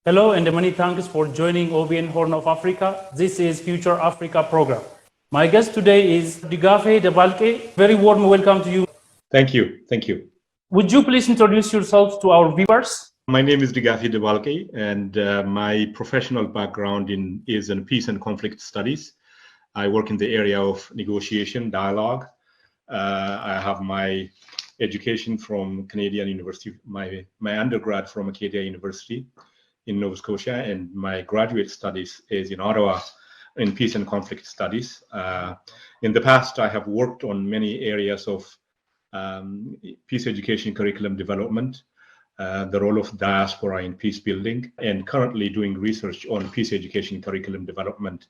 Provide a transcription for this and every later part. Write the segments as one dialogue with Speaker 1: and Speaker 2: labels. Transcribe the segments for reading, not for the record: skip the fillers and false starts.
Speaker 1: Hello and many thanks for joining OBN Horn of Africa. This is Future Africa program. My guest today is Digafe Debalke. Very warm welcome to you.
Speaker 2: Thank you. Thank you.
Speaker 1: Would you please introduce yourself to our viewers?
Speaker 2: My name is Digafi Debalke, and my professional background is in peace and conflict studies. I work in the area of negotiation, dialogue. I have my education from Canadian University, my undergrad from Acadia University in Nova Scotia, and my graduate studies is in Ottawa in peace and conflict studies. In the past, I have worked on many areas of peace education curriculum development, the role of diaspora in peace building, and currently doing research on peace education curriculum development,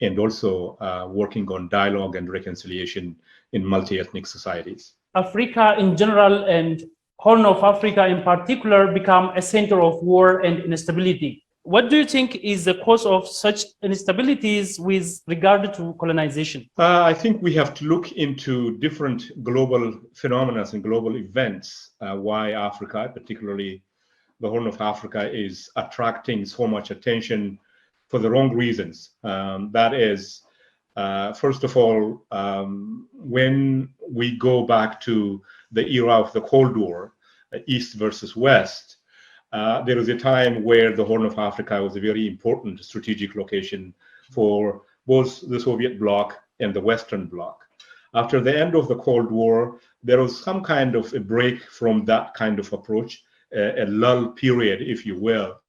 Speaker 2: and also working on dialogue and reconciliation in multi-ethnic societies.
Speaker 1: Africa in general and Horn of Africa in particular become a center of war and instability. What do you think is the cause of such instabilities with regard to colonization?
Speaker 2: I think we have to look into different global phenomena and global events, why Africa, particularly the Horn of Africa, is attracting so much attention for the wrong reasons. That is, first of all, when we go back to the era of the Cold War, East versus West, there was a time where the Horn of Africa was a very important strategic location for both the Soviet bloc and the Western bloc. After the end of the Cold War, there was some kind of a break from that kind of approach, a lull period, if you will.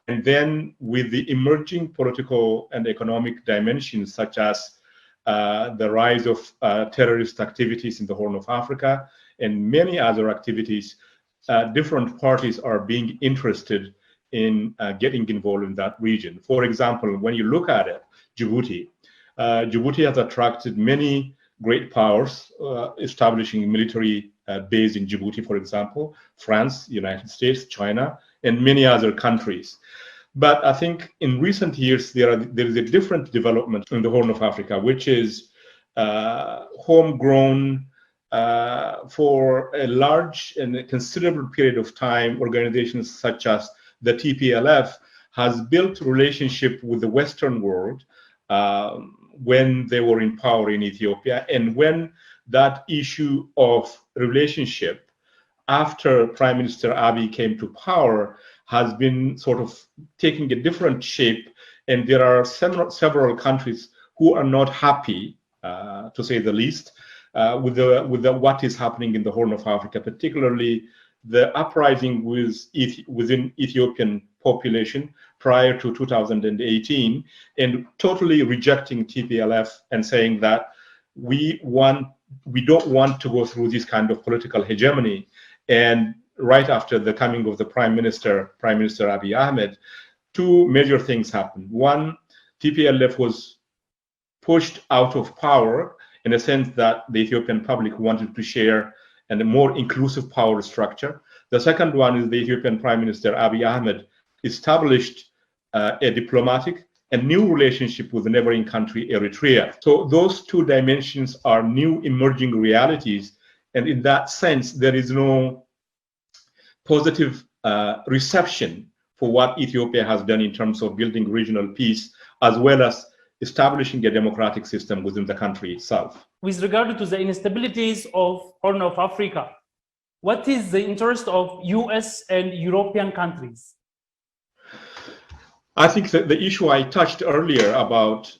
Speaker 2: And then with the emerging political and economic dimensions, such as the rise of terrorist activities in the Horn of Africa and many other activities, different parties are being interested in getting involved in that region. For example, when you look at it, Djibouti has attracted many great powers establishing military base in Djibouti, for example, France, United States, China, and many other countries. But I think in recent years, there is a different development in the Horn of Africa, which is homegrown for a large and a considerable period of time. Organizations such as the TPLF has built relationship with the Western world when they were in power in Ethiopia. And when that issue of relationship after Prime Minister Abiy came to power has been sort of taking a different shape, and there are several countries who are not happy, to say the least, with what is happening in the Horn of Africa, particularly the uprising within Ethiopian population prior to 2018, and totally rejecting TPLF and saying that we don't want to go through this kind of political hegemony. And right after the coming of the Prime Minister Abiy Ahmed, two major things happened. One, TPLF was pushed out of power in a sense that the Ethiopian public wanted to share and a more inclusive power structure. The second one is the Ethiopian Prime Minister Abiy Ahmed established a diplomatic and new relationship with the neighboring country, Eritrea. So those two dimensions are new emerging realities. And in that sense, there is no positive reception for what Ethiopia has done in terms of building regional peace, as well as establishing a democratic system within the country itself.
Speaker 1: With regard to the instabilities of Horn of Africa, what is the interest of US and European countries?
Speaker 2: I think that the issue I touched earlier about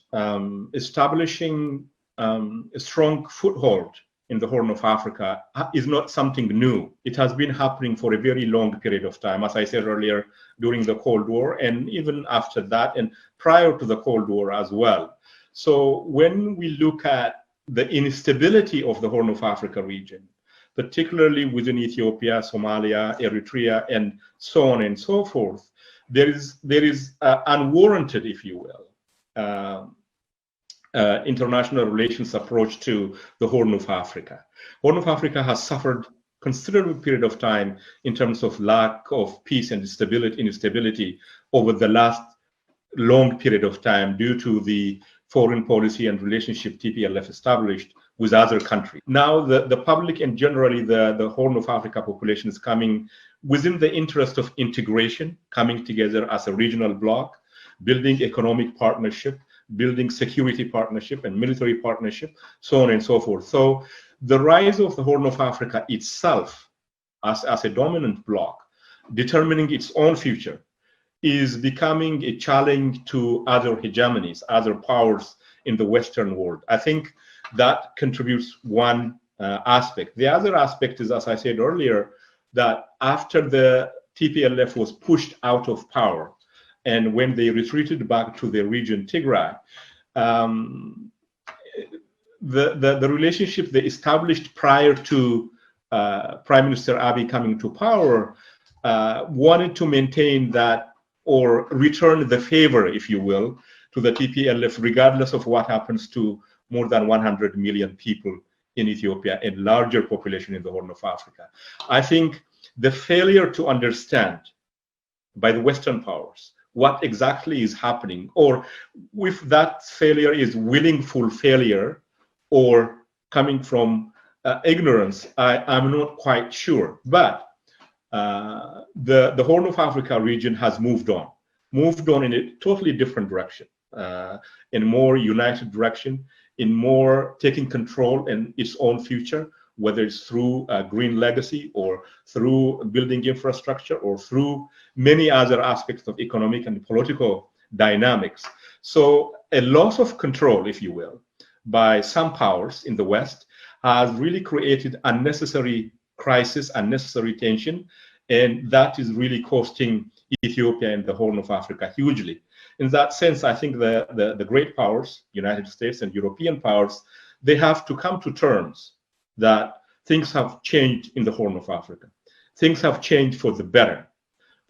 Speaker 2: establishing a strong foothold in the Horn of Africa is not something new. It has been happening for a very long period of time, as I said earlier, during the Cold War, and even after that, and prior to the Cold War as well. So when we look at the instability of the Horn of Africa region, particularly within Ethiopia, Somalia, Eritrea, and so on and so forth, there is unwarranted, if you will, international relations approach to the Horn of Africa. Horn of Africa has suffered considerable period of time in terms of lack of peace and instability over the last long period of time due to the foreign policy and relationship TPLF established with other countries. Now the public and generally the Horn of Africa population is coming within the interest of integration, coming together as a regional bloc, building economic partnership, building security partnership and military partnership, so on and so forth. So the rise of the Horn of Africa itself as a dominant bloc, determining its own future, is becoming a challenge to other hegemonies, other powers in the Western world. I think that contributes one aspect. The other aspect is, as I said earlier, that after the TPLF was pushed out of power, and when they retreated back to their region, Tigray, the relationship they established prior to Prime Minister Abiy coming to power wanted to maintain that, or return the favor, if you will, to the TPLF, regardless of what happens to more than 100 million people in Ethiopia and larger population in the Horn of Africa. I think the failure to understand by the Western powers what exactly is happening, or if that failure is willful failure or coming from ignorance, I'm not quite sure. But the Horn of Africa region has moved on in a totally different direction, in a more united direction, in more taking control in its own future, whether it's through a green legacy or through building infrastructure or through many other aspects of economic and political dynamics. So a loss of control, if you will, by some powers in the West has really created unnecessary crisis, unnecessary tension, and that is really costing Ethiopia and the Horn of Africa hugely. In that sense, I think the great powers, United States and European powers, they have to come to terms that things have changed in the Horn of Africa. Things have changed for the better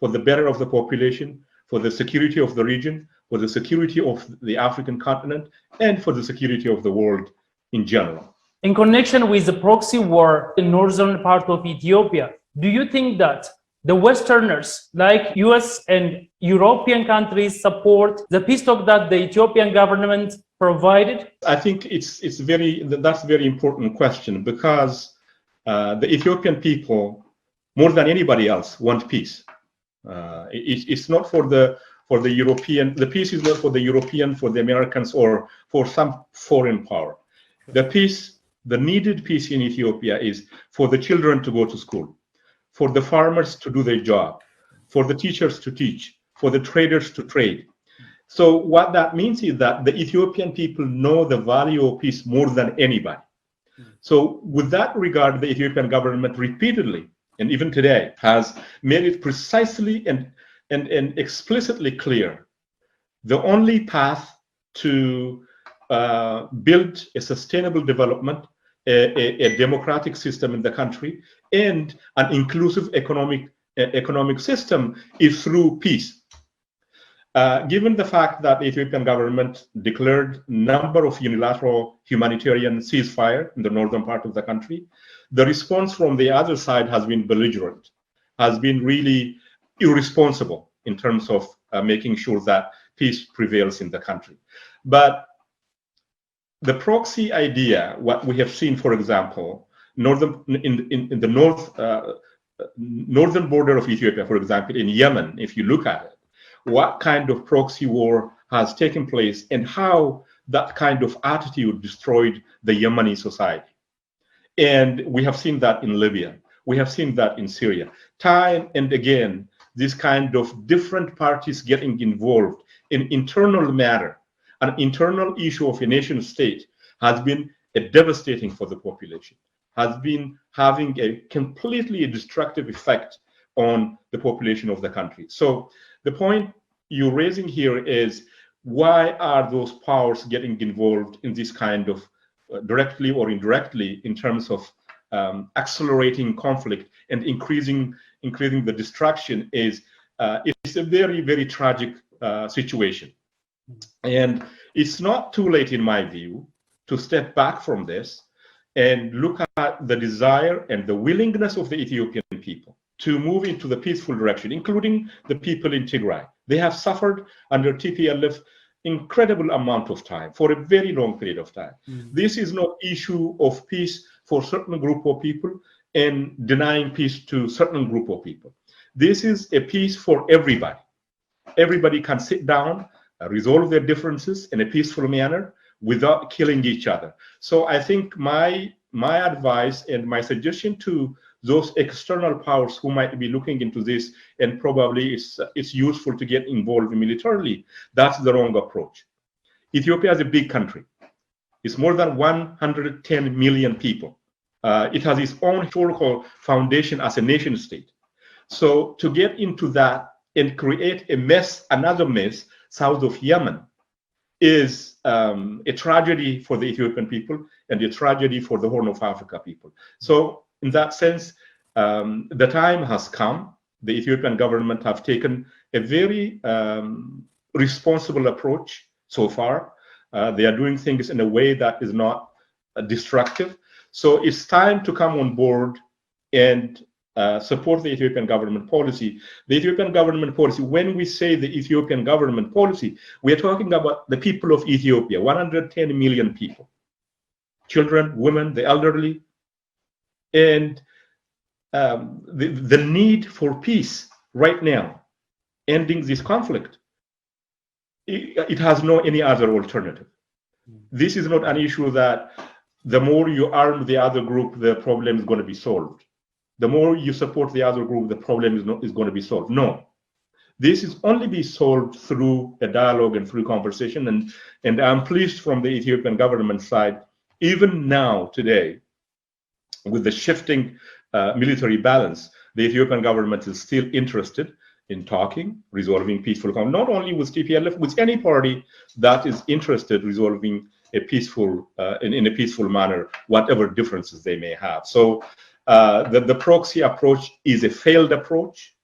Speaker 2: of the population, for the security of the region, for the security of the African continent, and for the security of the world in general.
Speaker 1: In connection with the proxy war in northern part of Ethiopia, do you think that the Westerners, like US and European countries, support the peace talk that the Ethiopian government provided?
Speaker 2: I think that's a very important question, because the Ethiopian people, more than anybody else, want peace. It's not for the European. The peace is not for the European, for the Americans, or for some foreign power. The needed peace in Ethiopia is for the children to go to school, for the farmers to do their job, for the teachers to teach, for the traders to trade. So what that means is that the Ethiopian people know the value of peace more than anybody. So with that regard, the Ethiopian government repeatedly, and even today, has made it precisely and explicitly clear the only path to build a sustainable development, a democratic system in the country, and an inclusive economic system is through peace. Given the fact that the Ethiopian government declared a number of unilateral humanitarian ceasefire in the northern part of the country, the response from the other side has been belligerent, has been really irresponsible in terms of making sure that peace prevails in the country. But the proxy idea, what we have seen, for example, in the northern border of Ethiopia, for example, in Yemen, if you look at it, what kind of proxy war has taken place and how that kind of attitude destroyed the Yemeni society. And we have seen that in Libya. We have seen that in Syria. Time and again, this kind of different parties getting involved in internal matter, an internal issue of a nation state, has been devastating for the population, has been having a completely destructive effect on the population of the country. So the point you're raising here is, why are those powers getting involved in this kind of directly or indirectly in terms of accelerating conflict and increasing the destruction? It's a very, very tragic situation. And it's not too late, in my view, to step back from this and look at the desire and the willingness of the Ethiopian people to move into the peaceful direction, including the people in Tigray. They have suffered under TPLF incredible amount of time, for a very long period of time. This is not issue of peace for certain group of people and denying peace to certain group of people. This is a peace for everybody. Everybody can sit down, resolve their differences in a peaceful manner without killing each other. So I think my advice and my suggestion to those external powers who might be looking into this, and probably it's useful to get involved militarily, that's the wrong approach. Ethiopia is a big country. It's more than 110 million people. It has its own historical foundation as a nation state. So to get into that and create a mess, another mess, south of Yemen, is a tragedy for the Ethiopian people and a tragedy for the Horn of Africa people. So in that sense, the time has come. The Ethiopian government have taken a very responsible approach so far. They are doing things in a way that is not destructive. So it's time to come on board and support the Ethiopian government policy. The Ethiopian government policy, when we say the Ethiopian government policy, we are talking about the people of Ethiopia, 110 million people, children, women, the elderly, and the need for peace right now, ending this conflict. It has no any other alternative. This is not an issue that the more you arm the other group, the problem is going to be solved. The more you support the other group, the problem is going to be solved. No, this is only be solved through a dialogue and through conversation. And I'm pleased from the Ethiopian government side, even now today, with the shifting military balance, the Ethiopian government is still interested in talking, resolving peaceful conflict, not only with TPLF, with any party that is interested in resolving a peaceful, in a peaceful manner, whatever differences they may have. So the proxy approach is a failed approach.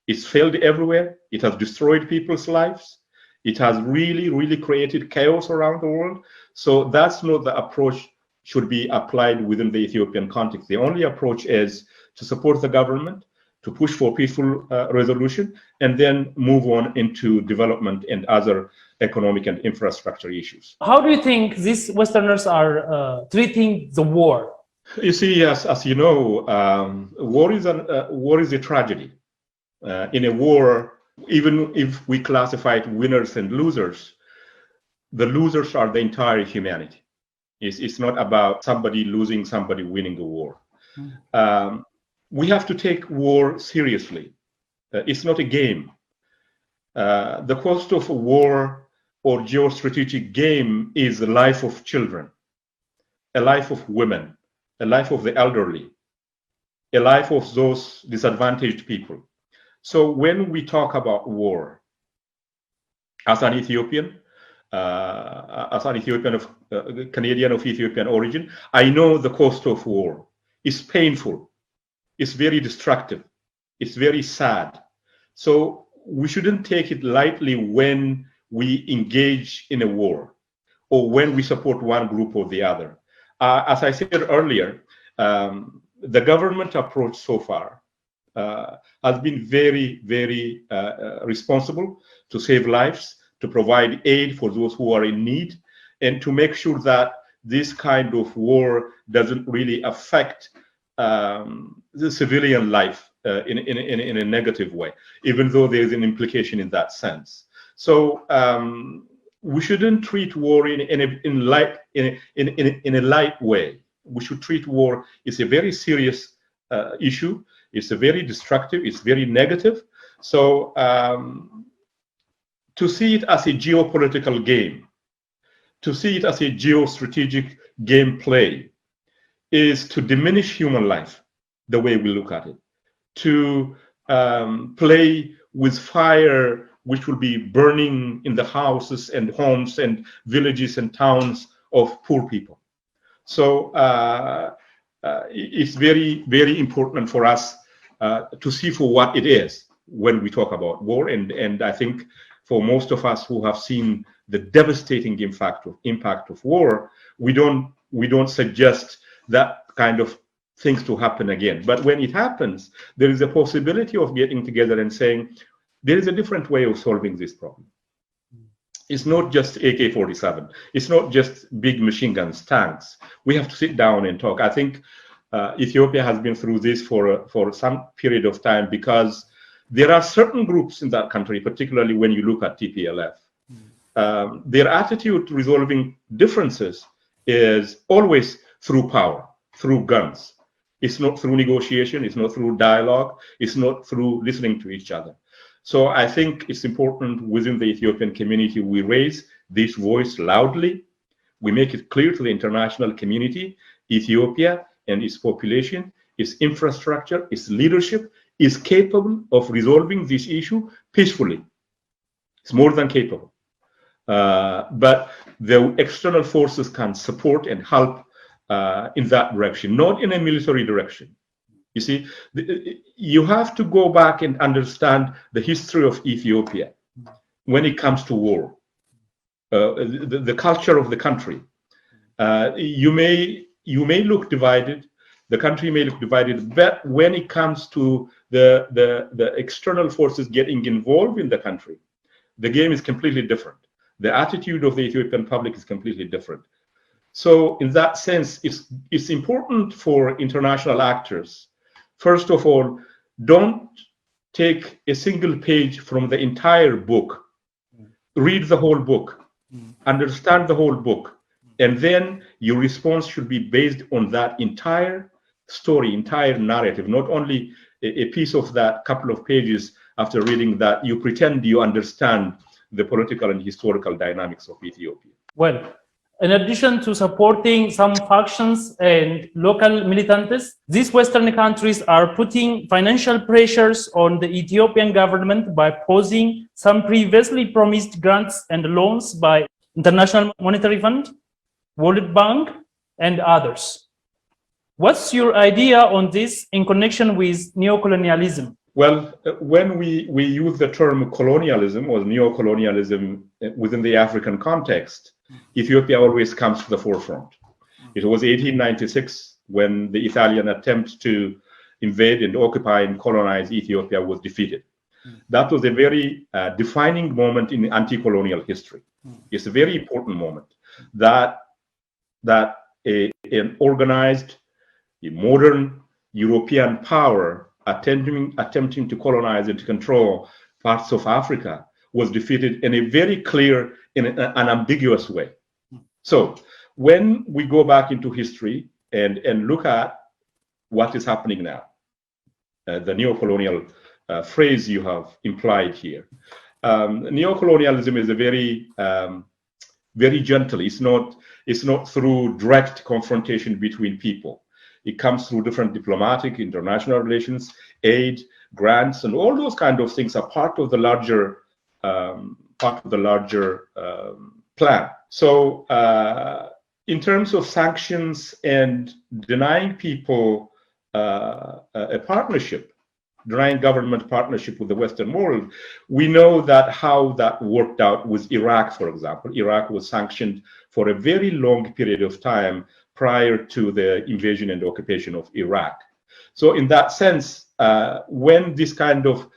Speaker 2: It's failed everywhere. It has destroyed people's lives. It has really, really created chaos around the world. So that's not the approach should be applied within the Ethiopian context. The only approach is to support the government, to push for peaceful resolution, and then move on into development and other economic and infrastructure issues.
Speaker 1: How do you think these Westerners are treating the war?
Speaker 2: You see, as you know, war is a tragedy. In a war, even if we classify it winners and losers, the losers are the entire humanity. It's not about somebody losing, somebody winning the war. We have to take war seriously. It's not a game. The cost of a war or geostrategic game is the life of children, a life of women, a life of the elderly, a life of those disadvantaged people. So when we talk about war, as an Ethiopian of Canadian of Ethiopian origin, I know the cost of war. It's painful. It's very destructive. It's very sad. So we shouldn't take it lightly when we engage in a war or when we support one group or the other. As I said earlier, the government approach so far has been very, very responsible to save lives, to provide aid for those who are in need, and to make sure that this kind of war doesn't really affect the civilian life in a negative way, even though there is an implication in that sense. So we shouldn't treat war in a light way. We should treat war as a very serious issue. It's a very destructive. It's very negative. So to see it as a geopolitical game, to see it as a geostrategic gameplay, is to diminish human life, the way we look at it, to play with fire, which will be burning in the houses and homes and villages and towns of poor people. So it's very, very important for us to see for what it is when we talk about war. And I think for most of us who have seen the devastating impact of war, we don't suggest that kind of things to happen again. But when it happens, there is a possibility of getting together and saying, there is a different way of solving this problem. It's not just AK-47. It's not just big machine guns, tanks. We have to sit down and talk. I think Ethiopia has been through this for some period of time because There are certain groups in that country, particularly when you look at TPLF, their attitude to resolving differences is always through power, through guns. It's not through negotiation, it's not through dialogue, it's not through listening to each other. So I think it's important within the Ethiopian community we raise this voice loudly. We make it clear to the international community, Ethiopia and its population, its infrastructure, its leadership is capable of resolving this issue peacefully. It's more than capable. But the external forces can support and help in that direction, not in a military direction. You see, you have to go back and understand the history of Ethiopia when it comes to war, the culture of the country. You may look divided, the country may look divided, but when it comes to the external forces getting involved in the country, the game is completely different. The attitude of the Ethiopian public is completely different. So in that sense, it's important for international actors, first of all, don't take a single page from the entire book. Read the whole book, understand the whole book, and then your response should be based on that entire story, entire narrative, not only a piece of that couple of pages after reading that you pretend you understand the political and historical dynamics of Ethiopia.
Speaker 1: Well, in addition to supporting some factions and local militants, these Western countries are putting financial pressures on the Ethiopian government by pausing some previously promised grants and loans by International Monetary Fund, World Bank, and others. What's your idea on this in connection with neocolonialism?
Speaker 2: Well, when we use the term colonialism or neocolonialism within the African context, Ethiopia always comes to the forefront. It was 1896 when the Italian attempt to invade and occupy and colonize Ethiopia was defeated. That was a very defining moment in anti-colonial history. It's a very important moment that an organized, a modern European power attempting to colonize and to control parts of Africa was defeated in a very clear, in an unambiguous way. So when we go back into history and look at what is happening now, the neocolonial phrase you have implied here, neocolonialism is a very gentle. It's not through direct confrontation between people. It comes through different diplomatic, international relations, aid, grants, and all those kind of things are part of the larger plan. So in terms of sanctions and denying people a partnership, denying government partnership with the Western world, we know that how that worked out with Iraq, for example. Iraq was sanctioned for a very long period of time prior to the invasion and occupation of Iraq. So in that sense, when this kind of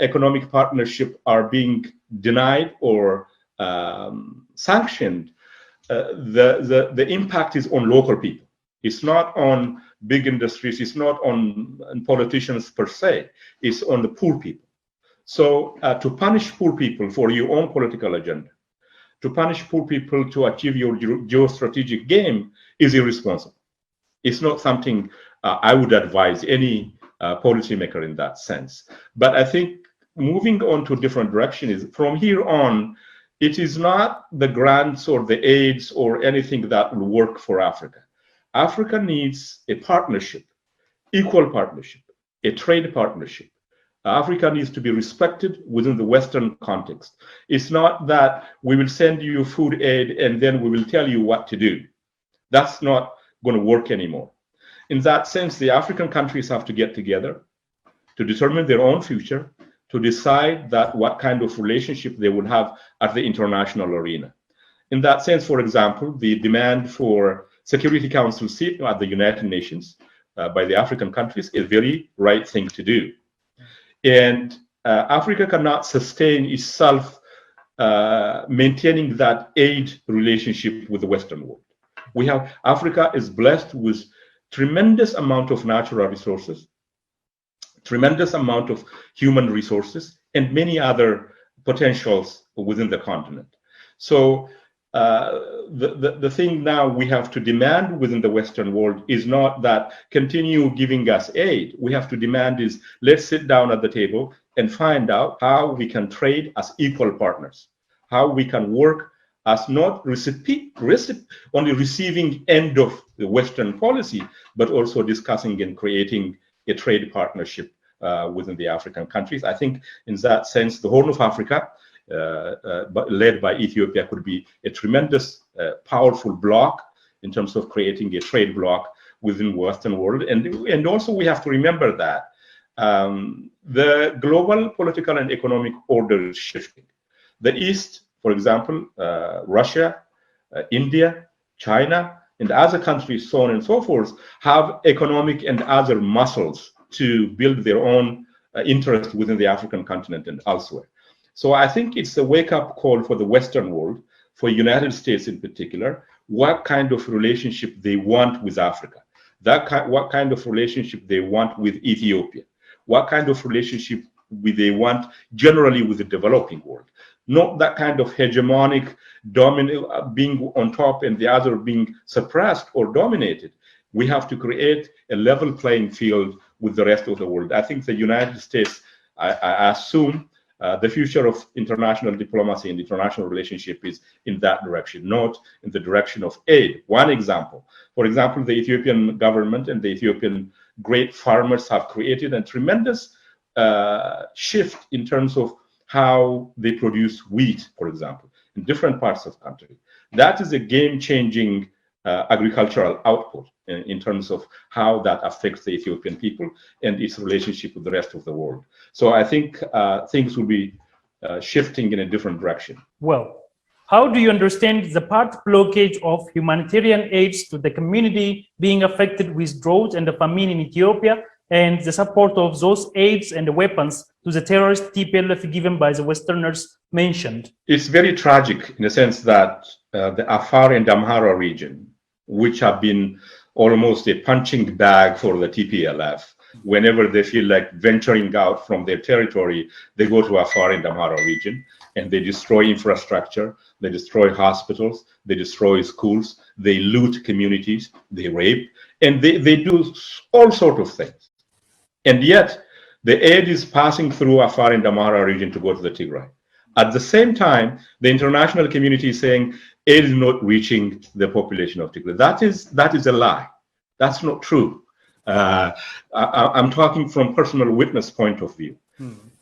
Speaker 2: economic partnership are being denied or sanctioned, the impact is on local people. It's not on big industries, it's not on politicians per se, it's on the poor people. So to punish poor people for your own political agenda, to punish poor people to achieve your geostrategic game is irresponsible. It's not something I would advise any policymaker in that sense. But I think moving on to a different direction is from here on, it is not the grants or the aids or anything that will work for Africa. Africa needs a partnership, equal partnership, a trade partnership. Africa needs to be respected within the Western context. It's not that we will send you food aid and then we will tell you what to do. That's not going to work anymore. In that sense, the African countries have to get together to determine their own future, to decide that what kind of relationship they would have at the international arena. In that sense, for example, the demand for Security Council seat at the United Nations by the African countries is a very right thing to do. And Africa cannot sustain itself maintaining that aid relationship with the Western world. Africa is blessed with tremendous amount of natural resources, tremendous amount of human resources, and many other potentials within the continent. So the thing now we have to demand within the Western world is not that continue giving us aid. We have to demand is let's sit down at the table and find out how we can trade as equal partners, how we can work as not only receiving end of the Western policy, but also discussing and creating a trade partnership within the African countries. I think in that sense, the Horn of Africa, led by Ethiopia, could be a tremendous, powerful bloc in terms of creating a trade bloc within the Western world. And also we have to remember that the global political and economic order is shifting. The East, for example, Russia, India, China, and other countries, so on and so forth, have economic and other muscles to build their own interest within the African continent and elsewhere. So I think it's a wake-up call for the Western world, for United States in particular, what kind of relationship they want with Africa, what kind of relationship they want with Ethiopia, what kind of relationship they want generally with the developing world. Not that kind of hegemonic dominant being on top and the other being suppressed or dominated. We have to create a level playing field with the rest of the world. I think the United States, I assume, the future of international diplomacy and international relationship is in that direction, not in the direction of aid. One example, for example, the Ethiopian government and the Ethiopian great farmers have created a tremendous shift in terms of how they produce wheat, for example, in different parts of the country. That is a game-changing agricultural output in terms of how that affects the Ethiopian people and its relationship with the rest of the world. So I think things will be shifting in a different direction.
Speaker 1: Well, how do you understand the part blockage of humanitarian aids to the community being affected with drought and the famine in Ethiopia, and the support of those aids and the weapons to the terrorist TPLF given by the Westerners mentioned? It's
Speaker 2: very tragic in the sense that the Afar and Amhara region, which have been almost a punching bag for the TPLF, whenever they feel like venturing out from their territory, they go to Afar and Amhara region and they destroy infrastructure, they destroy hospitals, they destroy schools, they loot communities, they rape, and they do all sorts of things. And yet, the aid is passing through Afar and Amhara region to go to the Tigray. At the same time, the international community is saying aid is not reaching the population of Tigray. That is a lie. That's not true. I'm talking from personal witness point of view.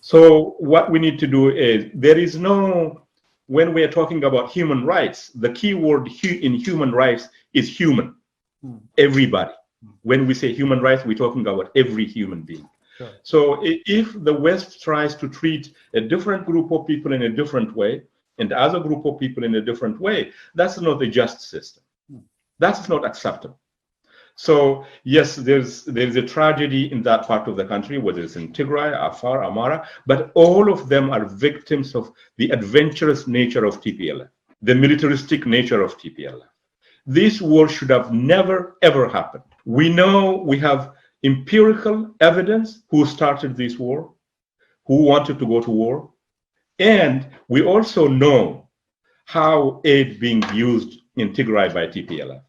Speaker 2: So what we need to do is, there is no, when we are talking about human rights, the key word in human rights is human, everybody. When we say human rights, we're talking about every human being. Sure. So if the West tries to treat a different group of people in a different way and the other group of people in a different way, that's not a just system. That's not acceptable. So yes, there's a tragedy in that part of the country, whether it's in Tigray, Afar, Amhara, but all of them are victims of the adventurous nature of TPLF, the militaristic nature of TPLF. This war should have never, ever happened. We know, we have empirical evidence who started this war, who wanted to go to war, and we also know how aid being used in Tigray by TPLF.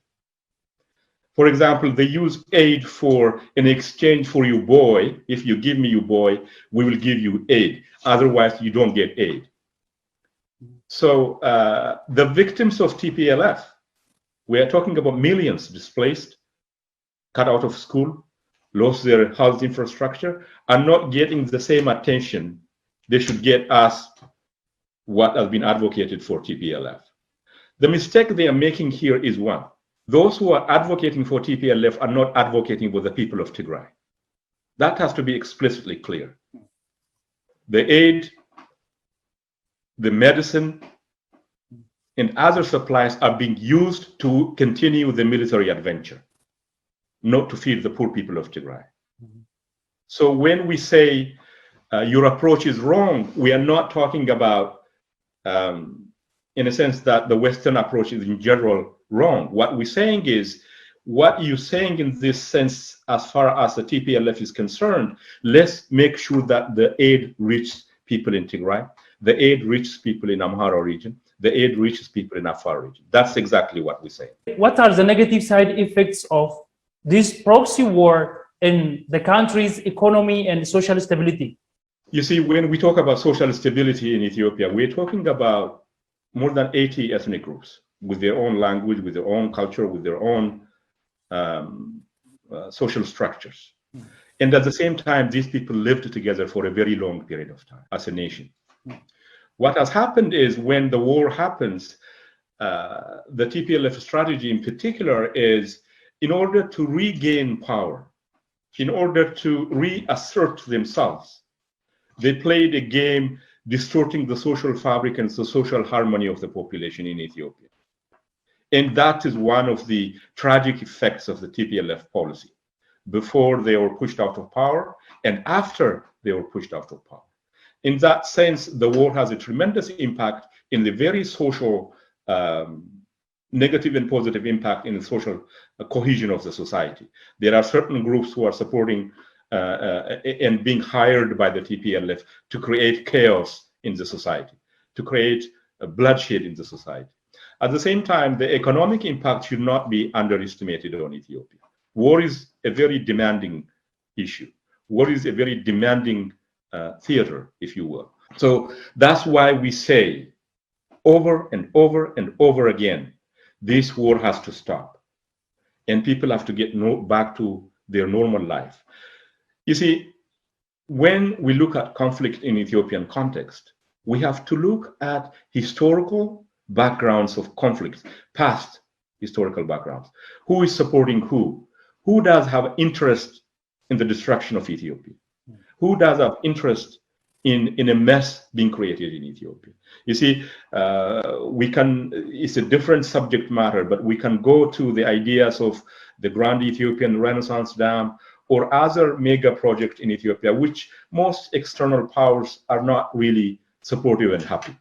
Speaker 2: For example, they use aid for an exchange for your boy. If you give me your boy, we will give you aid. Otherwise, you don't get aid. So the victims of TPLF, we are talking about millions displaced, cut out of school, lost their health infrastructure, are not getting the same attention they should get as what has been advocated for TPLF. The mistake they are making here is one. Those who are advocating for TPLF are not advocating for the people of Tigray. That has to be explicitly clear. The aid, the medicine, and other supplies are being used to continue the military adventure, not to feed the poor people of Tigray. So when we say your approach is wrong, we are not talking about, in a sense, that the Western approach is in general wrong. What we're saying is what you're saying in this sense, as far as the TPLF is concerned, let's make sure that the aid reaches people in Tigray, the aid reaches people in Amhara region, the aid reaches people in Afar region. That's exactly what we say.
Speaker 1: What are the negative side effects of this proxy war in the country's economy and social stability?
Speaker 2: You see, when we talk about social stability in Ethiopia, we're talking about more than 80 ethnic groups with their own language, with their own culture, with their own social structures. And at the same time, these people lived together for a very long period of time as a nation. What has happened is when the war happens, the TPLF strategy in particular is in order to regain power, in order to reassert themselves, they played a game distorting the social fabric and the social harmony of the population in Ethiopia. And that is one of the tragic effects of the TPLF policy, before they were pushed out of power and after they were pushed out of power. In that sense, the war has a tremendous impact in the very social, negative and positive impact in the social cohesion of the society. There are certain groups who are supporting and being hired by the TPLF to create chaos in the society, to create bloodshed in the society. At the same time, the economic impact should not be underestimated on Ethiopia. War is a very demanding issue. War is a very demanding theater, if you will. So that's why we say over and over and over again, this war has to stop. And people have to get back to their normal life. You see, when we look at conflict in Ethiopian context, we have to look at historical backgrounds of conflicts, past historical backgrounds. Who is supporting who? Who does have interest in the destruction of Ethiopia? Who does have interest in a mess being created in Ethiopia? You see, it's a different subject matter, but we can go to the ideas of the Grand Ethiopian Renaissance Dam or other mega projects in Ethiopia, which most external powers are not really supportive and happy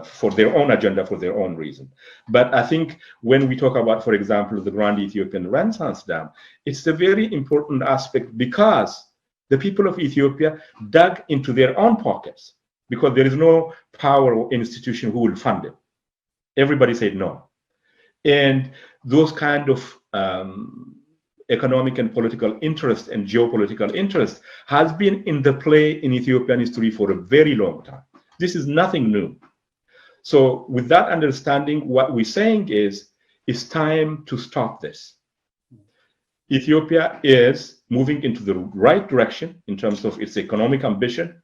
Speaker 2: for their own agenda, for their own reason. But I think when we talk about, for example, the Grand Ethiopian Renaissance Dam, it's a very important aspect because the people of Ethiopia dug into their own pockets because there is no power or institution who will fund it. Everybody said no. And those kind of economic and political interest and geopolitical interest has been in the play in Ethiopian history for a very long time. This is nothing new. So with that understanding, what we're saying is it's time to stop this. Ethiopia is moving into the right direction in terms of its economic ambition,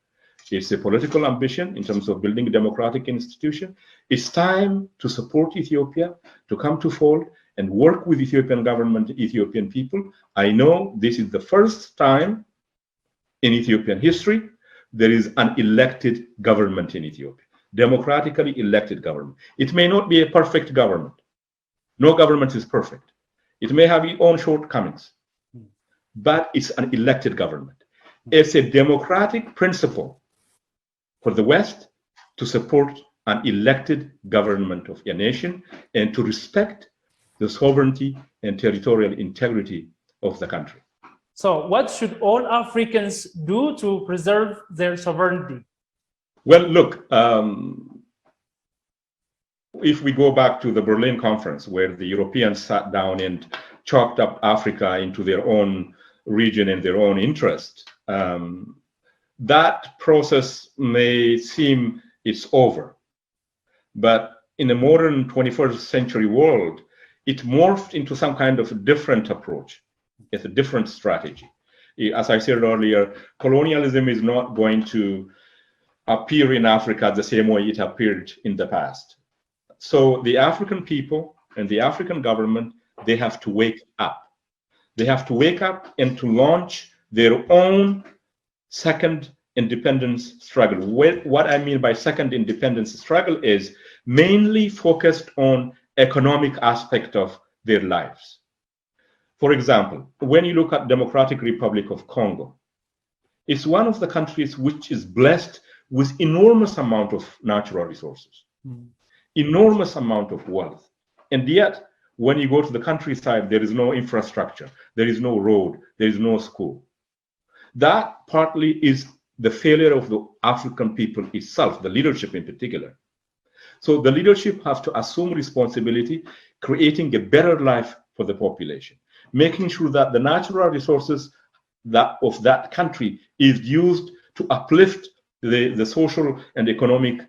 Speaker 2: its political ambition in terms of building a democratic institution. It's time to support Ethiopia, to come to fold and work with Ethiopian government, Ethiopian people. I know this is the first time in Ethiopian history there is an elected government in Ethiopia, democratically elected government. It may not be a perfect government. No government is perfect. It may have its own shortcomings, but it's an elected government. It's a democratic principle for the West to support an elected government of a nation and to respect the sovereignty and territorial integrity of the country.
Speaker 1: So what should all Africans do to preserve their sovereignty?
Speaker 2: Well, look, if we go back to the Berlin Conference, where the Europeans sat down and chalked up Africa into their own region and their own interest, that process may seem it's over. But in a modern 21st century world, it morphed into some kind of a different approach. It's a different strategy. As I said earlier, colonialism is not going to appear in Africa the same way it appeared in the past. So the African people and the African government, they have to wake up. They have to wake up and to launch their own second independence struggle. What I mean by second independence struggle is mainly focused on economic aspect of their lives. For example, when you look at Democratic Republic of Congo, it's one of the countries which is blessed with enormous amount of natural resources, enormous amount of wealth. And yet, when you go to the countryside, there is no infrastructure, there is no road, there is no school. That partly is the failure of the African people itself, the leadership in particular. So the leadership has to assume responsibility, creating a better life for the population, making sure that the natural resources of that country is used to uplift the social and economic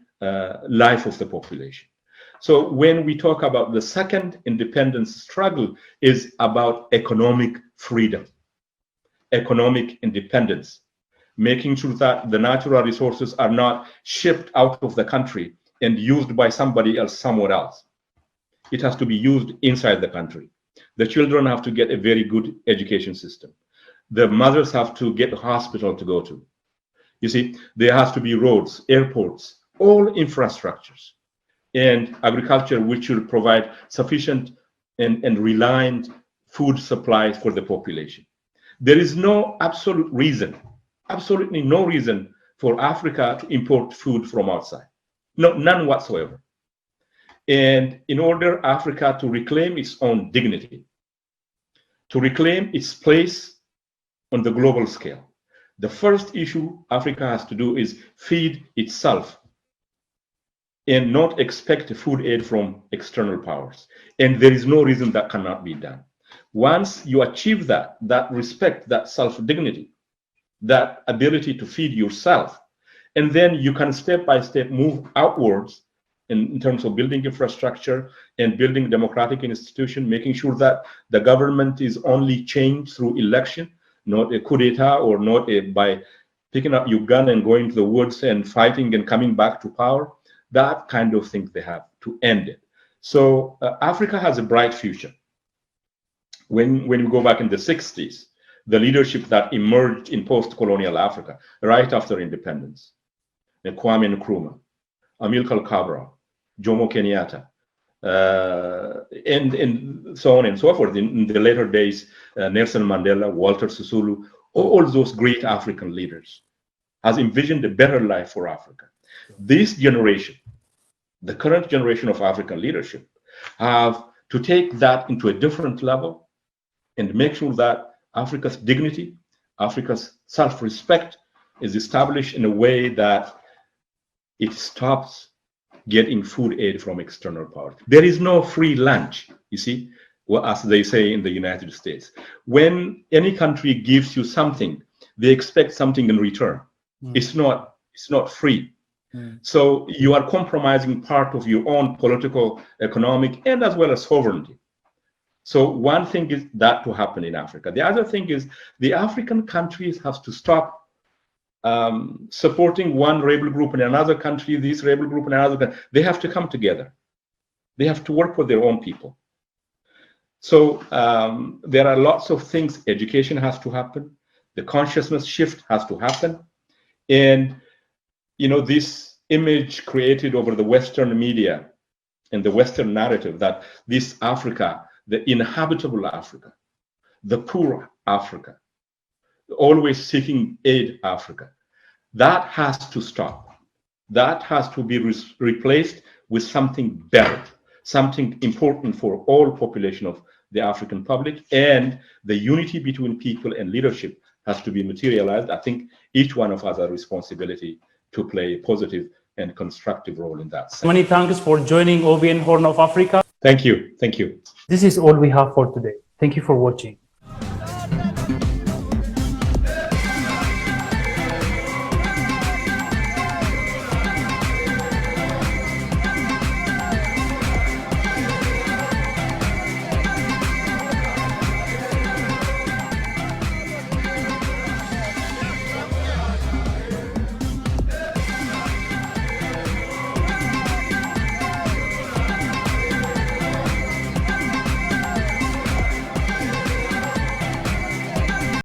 Speaker 2: life of the population. So when we talk about the second independence struggle, is about economic freedom, economic independence, making sure that the natural resources are not shipped out of the country and used by somebody else somewhere else. It has to be used inside the country. The children have to get a very good education system. The mothers have to get a hospital to go to. You see, there has to be roads, airports, all infrastructures, and agriculture which will provide sufficient and reliant food supplies for the population. There is no absolute reason, absolutely no reason for Africa to import food from outside. No, none whatsoever. And in order Africa to reclaim its own dignity, to reclaim its place on the global scale, the first issue Africa has to do is feed itself and not expect food aid from external powers. And there is no reason that cannot be done. Once you achieve that respect, that self-dignity, that ability to feed yourself, and then you can step by step move outwards in terms of building infrastructure and building democratic institution, making sure that the government is only changed through election, not a coup d'etat, or not by picking up your gun and going to the woods and fighting and coming back to power. That kind of thing they have to end it. So Africa has a bright future. When we go back in the 60s, the leadership that emerged in post-colonial Africa right after independence, Kwame Nkrumah, Amilcar Cabral, Jomo Kenyatta, and so on and so forth. In the later days, Nelson Mandela, Walter Sisulu, all those great African leaders has envisioned a better life for Africa. This generation, the current generation of African leadership, have to take that into a different level and make sure that Africa's dignity, Africa's self-respect is established in a way that it stops getting food aid from external powers. There is no free lunch, you see, well, as they say in the United States. When any country gives you something, they expect something in return. It's not free. So you are compromising part of your own political, economic, and as well as sovereignty. So one thing is that to happen in Africa. The other thing is the African countries have to stop supporting one rebel group in another country, this rebel group in another country. They have to come together. They have to work with their own people. So there are lots of things. Education has to happen. The consciousness shift has to happen. And, you know, this image created over the Western media and the Western narrative that this Africa, the inhabitable Africa, the poor Africa, always seeking aid Africa, that has to stop. That has to be replaced with something better, something important for all population of the African public, and the unity between people and leadership has to be materialized. I think each one of us has a responsibility to play a positive and constructive role in that sense.
Speaker 1: Many thanks for joining OBN Horn of Africa.
Speaker 2: Thank you. Thank you.
Speaker 1: This is all we have for today. Thank you for watching.